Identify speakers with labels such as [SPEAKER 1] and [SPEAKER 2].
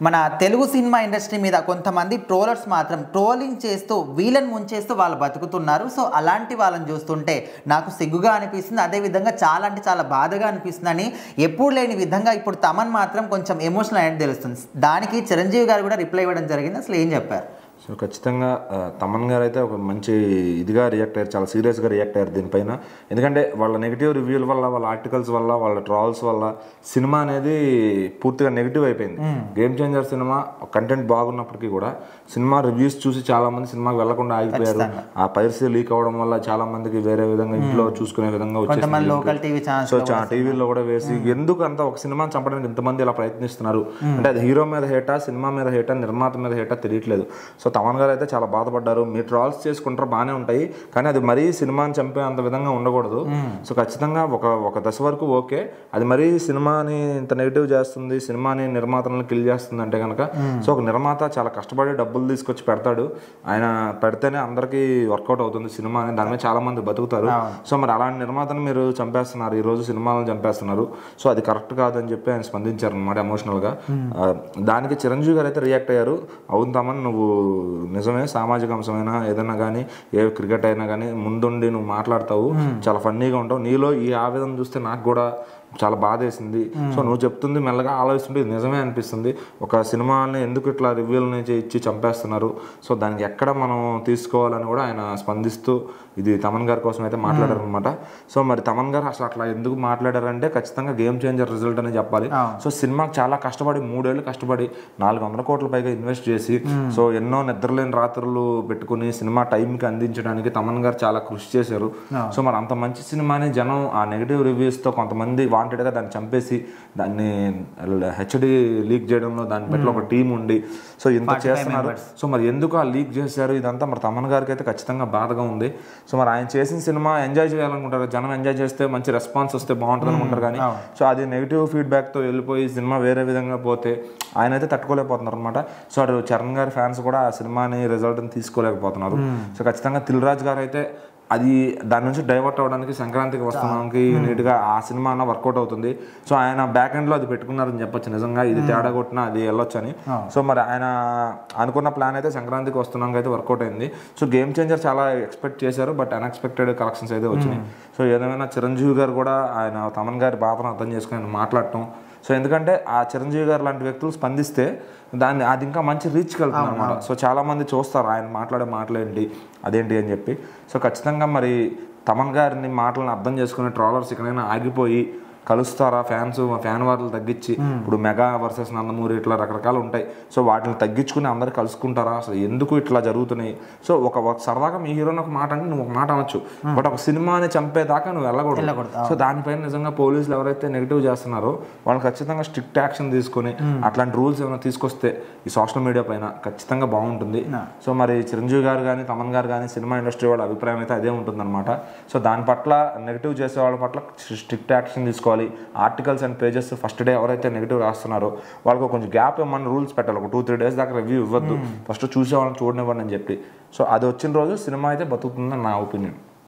[SPEAKER 1] మన Telugu cinema industry మీద కొంతమంది ట్రోలర్స్ మాత్రం ట్రోలింగ్ చేస్తూ వీళ్ళని ముంచేస్తూ వాళ్ళు బతుకుతున్నారు. సో అలాంటి వాళ్ళని చూస్తుంటే నాకు సిగ్గుగా అనిపిస్తుంది, అదేవిధంగా చాలా అంటే చాలా బాధగా అనిపిస్తుంది. అని ఎప్పుడు లేని విధంగా ఇప్పుడు తమన్ మాత్రం కొంచెం ఎమోషనల్ అనేది తెలుస్తుంది. దానికి చిరంజీవి గారు కూడా రిప్లై ఇవ్వడం జరిగింది. అసలు ఏం చెప్పారు?
[SPEAKER 2] సో ఖచ్చితంగా తమన్ గారు అయితే ఒక మంచి ఇదిగా రియాక్ట్ అయ్యారు, చాలా సీరియస్గా రియాక్ట్ అయ్యారు దీనిపైన. ఎందుకంటే వాళ్ళ నెగిటివ్ రివ్యూల వల్ల, వాళ్ళ ఆర్టికల్స్ వల్ల, వాళ్ళ ట్రాల్స్ వల్ల సినిమా అనేది పూర్తిగా నెగిటివ్ అయిపోయింది. గేమ్ చేంజర్ సినిమా కంటెంట్ బాగున్నప్పటికీ కూడా సినిమా రివ్యూస్ చూసి చాలా మంది సినిమాకి వెళ్లకుండా ఆగిపోయారు. ఆ పైరసీ లీక్ అవ్వడం వల్ల చాలా మందికి వేరే విధంగా ఇంట్లో చూసుకునే విధంగా వచ్చేసి సో టీవీలో కూడా వేసి ఎందుకు అంత ఒక సినిమాని చంపడానికి ఇంతమంది ఇలా ప్రయత్నిస్తున్నారు అంటే అది హీరో మీద హేటా, సినిమా మీద హేటా, నిర్మాత మీద హేటా తెలియట్లేదు. సో తమన్ గారు అయితే చాలా బాధపడ్డారు. మీరు ట్రాల్స్ చేసుకుంటారు బాగానే ఉంటాయి, కానీ అది మరీ సినిమాని చంపే అంత విధంగా ఉండకూడదు. సో ఖచ్చితంగా ఒక దశ వరకు ఓకే, అది మరీ సినిమాని ఇంత నెగిటివ్ చేస్తుంది, సినిమాని నిర్మాతలను కిల్ చేస్తుంది అంటే కనుక సో ఒక నిర్మాత చాలా కష్టపడి డబ్బులు తీసుకొచ్చి పెడతాడు, ఆయన పెడితేనే అందరికీ వర్కౌట్ అవుతుంది సినిమా అని, దాని మీద చాలా మంది బతుకుతారు. సో మరి అలాంటి నిర్మాతను మీరు చంపేస్తున్నారు, ఈ రోజు సినిమాలను చంపేస్తున్నారు, సో అది కరెక్ట్ కాదని చెప్పి ఆయన స్పందించారు అనమాట ఎమోషనల్గా. దానికి చిరంజీవి గారు అయితే రియాక్ట్ అయ్యారు. అవును తమన్, నువ్వు నిజమే, సామాజిక అంశమైనా ఏదైనా కానీ, ఏ క్రికెట్ అయినా కానీ ముందుండి నువ్వు మాట్లాడతావు, చాలా ఫన్నీగా ఉంటావు, నీలో ఈ ఆవేదన చూస్తే నాకు కూడా చాలా బాధ వేసింది. సో నువ్వు చెప్తుంది మెల్లగా ఆలోచిస్తుంటే ఇది నిజమే అనిపిస్తుంది. ఒక సినిమాని ఎందుకు ఇట్లా రివ్యూలని ఇచ్చి చంపేస్తున్నారు, సో దానికి ఎక్కడ మనం తీసుకోవాలని కూడా ఆయన స్పందిస్తూ ఇది తమన్ గారి కోసం అయితే మాట్లాడారు అనమాట. సో మరి తమన్ గారు అసలు అట్లా ఎందుకు మాట్లాడారంటే ఖచ్చితంగా గేమ్ చేంజర్ రిజల్ట్ అని చెప్పాలి. సో సినిమాకి చాలా కష్టపడి 3 ఏళ్ళు కష్టపడి 400 కోట్ల పైగా ఇన్వెస్ట్ చేసి సో ఎన్నో నిద్రలేని రాత్రులు పెట్టుకుని సినిమా టైంకి అందించడానికి తమన్ గారు చాలా కృషి చేశారు. సో మరి అంత మంచి సినిమాని జనం ఆ నెగిటివ్ రివ్యూస్తో కొంతమంది వాంటెడ్గా దాన్ని చంపేసి దాన్ని హెచ్డి లీక్ చేయడంలో దాని పట్ల ఒక టీం ఉండి సో ఇంత చేస్తున్నారు. సో మరి ఎందుకు ఆ లీక్ చేశారు ఇదంతా మరి తమన్ గారికి అయితే ఖచ్చితంగా బాధగా ఉంది. సో మరి ఆయన చేసిన సినిమా ఎంజాయ్ చేయాలనుకుంటారు, జనం ఎంజాయ్ చేస్తే మంచి రెస్పాన్స్ వస్తే బాగుంటుంది అనుకుంటారు, కానీ సో అది నెగిటివ్ ఫీడ్బ్యాక్తో వెళ్ళిపోయి సినిమా వేరే విధంగా పోతే ఆయన అయితే తట్టుకోలేకపోతున్నారు అనమాట. సో అటు చరణ్ గారి ఫ్యాన్స్ కూడా ఆ సినిమాని రిజల్ట్ని తీసుకోలేకపోతున్నారు. సో ఖచ్చితంగా దిల్ రాజు గారు అయితే అది దాని నుంచి డైవర్ట్ అవ్వడానికి సంక్రాంతికి వస్తున్నానికి నీట్గా ఆ సినిమా అన్న వర్కౌట్ అవుతుంది. సో ఆయన బ్యాక్ ఎండ్లో అది పెట్టుకున్నారని చెప్పొచ్చు, నిజంగా ఇది తేడా కొట్టినా అది వెళ్ళొచ్చు అని. సో మరి ఆయన అనుకున్న ప్లాన్ అయితే సంక్రాంతికి వస్తున్నాక అయితే వర్కౌట్ అయింది. సో గేమ్ చేంజర్ చాలా ఎక్స్పెక్ట్ చేశారు, బట్ అన్ఎక్స్పెక్టెడ్ కలెక్షన్స్ అయితే వచ్చినాయి. సో ఏదేమైనా చిరంజీవి గారు కూడా ఆయన తమన్ గారి బాధను అర్థం చేసుకుని ఆయన మాట్లాడటం, సో ఎందుకంటే ఆ చిరంజీవి గారు లాంటి వ్యక్తులు స్పందిస్తే అది ఇంకా మంచి రీచ్కి వెళ్తుంది అనమాట. సో చాలామంది చూస్తారు ఆయన మాట్లాడే మాటలేంటి అదేంటి అని చెప్పి. సో ఖచ్చితంగా మరి తమన్ గారిని మాటలను అర్థం చేసుకునే ట్రాలర్స్ ఇకనైనా ఆగిపోయి కలుస్తారా, ఫ్యాన్ వార్లు తగ్గించి, ఇప్పుడు మెగా వర్సెస్ నందమూరి ఇట్లా రకరకాలు ఉంటాయి, సో వాటిని తగ్గించుకుని అందరు కలుసుకుంటారా, అసలు ఎందుకు ఇట్లా జరుగుతున్నాయి. సో ఒక సరదాగా మీ హీరోని ఒక మాట అంటే నువ్వు ఒక మాట అనొచ్చు, బట్ ఒక సినిమాని చంపేదాకా నువ్వు వెళ్ళకూడదు. సో దానిపైన నిజంగా పోలీసులు ఎవరైతే నెగిటివ్ చేస్తున్నారో వాళ్ళు ఖచ్చితంగా స్ట్రిక్ట్ యాక్షన్ తీసుకొని అట్లాంటి రూల్స్ ఏమైనా తీసుకొస్తే ఈ సోషల్ మీడియా పైన ఖచ్చితంగా బాగుంటుంది. సో మరి చిరంజీవి గారు కానీ తమన్ గారు కానీ సినిమా ఇండస్ట్రీ వాళ్ళ అభిప్రాయం అయితే అదే ఉంటుందన్నమాట. సో దాని పట్ల నెగిటివ్ చేసే వాళ్ళ పట్ల స్ట్రిక్ట్ యాక్షన్ తీసుకోవాలి. Articles end pages first day ఎవరైతే నెగిటివ్ రాస్తున్నారో వాళ్ళకు కొంచెం గ్యాప్ ఏమన్నా రూల్స్ పెట్టాలి, ఒక 2-3 days దాకా రివ్యూ ఇవ్వద్దు, ఫస్ట్ చూసే వాళ్ళని చూడనివ్వండి అని చెప్పి. సో అది వచ్చిన రోజు సినిమా అయితే బతుకుతుందని నా ఒపీనియన్.